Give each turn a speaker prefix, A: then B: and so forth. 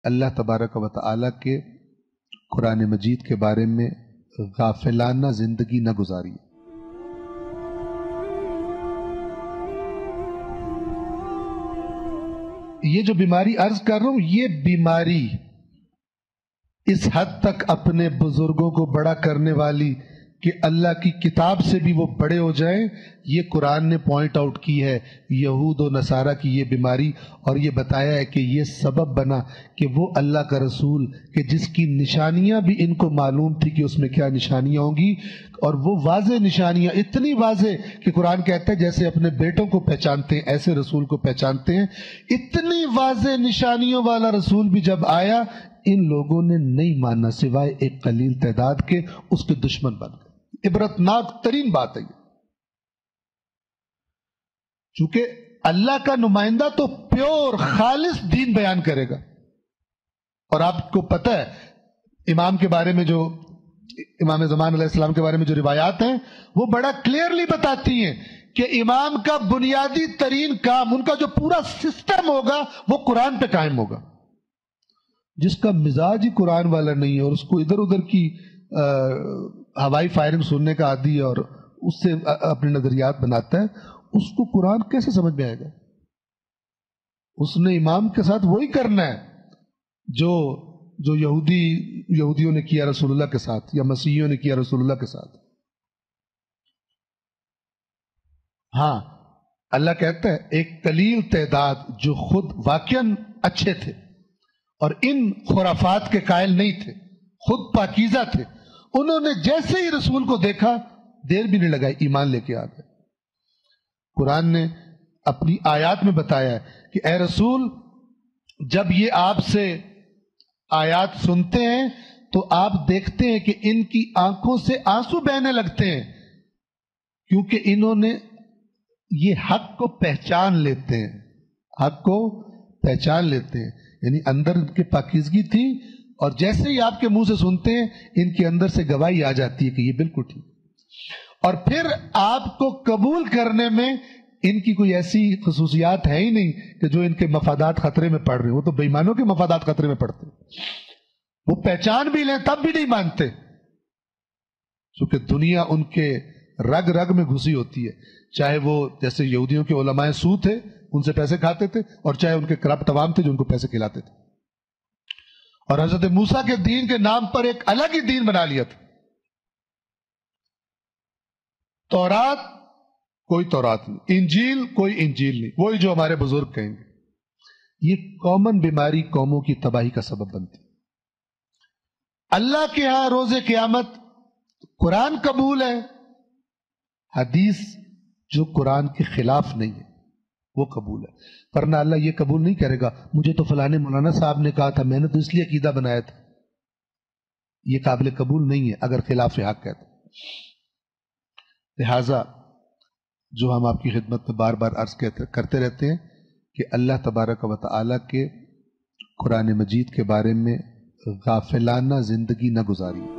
A: اللہ تبارک و تعالی کے قرآن مجید کے بارے میں غافلانہ زندگی نہ گزاری۔ یہ جو بیماری عرض کر رہا ہوں، یہ بیماری اس حد تک اپنے بزرگوں کو بڑا کرنے والی کہ اللہ کی کتاب سے بھی وہ بڑے ہو جائیں، یہ قرآن نے پوائنٹ آؤٹ کی ہے یہود و نصارہ کی یہ بیماری، اور یہ بتایا ہے کہ یہ سبب بنا کہ وہ اللہ کا رسول کہ جس کی نشانیاں بھی ان کو معلوم تھی کہ اس میں کیا نشانیاں ہوں گی، اور وہ واضح نشانیاں اتنی واضح کہ قرآن کہتا ہے جیسے اپنے بیٹوں کو پہچانتے ہیں ایسے رسول کو پہچانتے ہیں، اتنی واضح نشانیوں والا رسول بھی جب آیا ان لوگوں نے نہیں مانا سوائے ایک قلیل تعداد کے، اس کے دشمن بن گئے۔ عبرتناک ترین بات ہے یہ، چونکہ اللہ کا نمائندہ تو پیور خالص دین بیان کرے گا، اور آپ کو پتہ ہے امام کے بارے میں جو امام زمان علیہ السلام کے بارے میں جو روایات ہیں وہ بڑا کلیئرلی بتاتی ہیں کہ امام کا بنیادی ترین کام، ان کا جو پورا سسٹم ہوگا وہ قرآن پہ قائم ہوگا۔ جس کا مزاج ہی قرآن والا نہیں ہے اور اس کو ادھر ادھر کی ہوائی فائرنگ سننے کا عادی ہے اور اس سے اپنے نظریات بناتا ہے، اس کو قرآن کیسے سمجھ میں آئے گا؟ اس نے امام کے ساتھ وہی کرنا ہے جو یہودیوں نے کیا رسول اللہ کے ساتھ، یا مسیحیوں نے کیا رسول اللہ کے ساتھ۔ ہاں اللہ کہتا ہے ایک قلیل تعداد جو خود واقعاً اچھے تھے اور ان خرافات کے قائل نہیں تھے، خود پاکیزہ تھے، انہوں نے جیسے ہی رسول کو دیکھا دیر بھی نہیں لگائی ایمان لے کے آ گئے۔ قرآن نے اپنی آیات میں بتایا ہے کہ اے رسول جب یہ آپ سے آیات سنتے ہیں تو آپ دیکھتے ہیں کہ ان کی آنکھوں سے آنسو بہنے لگتے ہیں، کیونکہ انہوں نے یہ حق کو پہچان لیتے ہیں، حق کو پہچان لیتے ہیں، یعنی اندر ان کے پاکیزگی تھی، اور جیسے ہی آپ کے منہ سے سنتے ہیں ان کے اندر سے گواہی آ جاتی ہے کہ یہ بالکل ٹھیک، اور پھر آپ کو قبول کرنے میں ان کی کوئی ایسی خصوصیات ہے ہی نہیں کہ جو ان کے مفادات خطرے میں پڑ رہے ہیں۔ وہ تو بے ایمانوں کے مفادات خطرے میں پڑتے ہیں، وہ پہچان بھی لیں تب بھی نہیں مانتے، کیونکہ دنیا ان کے رگ رگ میں گھسی ہوتی ہے، چاہے وہ جیسے یہودیوں کے علماء سو تھے ان سے پیسے کھاتے تھے، اور چاہے ان کے کرپٹ عوام تھے جو ان کو پیسے کھلاتے تھے، اور حضرت موسیٰ کے دین کے نام پر ایک الگ ہی دین بنا لیا تھا۔ تورات کوئی تورات نہیں، انجیل کوئی انجیل نہیں، وہی جو ہمارے بزرگ کہیں گے۔ یہ کامن بیماری قوموں کی تباہی کا سبب بنتی۔ اللہ کے ہاں روز قیامت قرآن قبول ہے، حدیث جو قرآن کے خلاف نہیں ہے وہ قبول ہے، ورنہ اللہ یہ قبول نہیں کرے گا مجھے تو فلانے مولانا صاحب نے کہا تھا، میں نے تو اس لیے عقیدہ بنایا تھا۔ یہ قابل قبول نہیں ہے اگر خلاف حق ہے تو۔ لہذا جو ہم آپ کی خدمت میں بار بار عرض کرتے رہتے ہیں کہ اللہ تبارک و تعالی کے قرآن مجید کے بارے میں غافلانہ زندگی نہ گزاری۔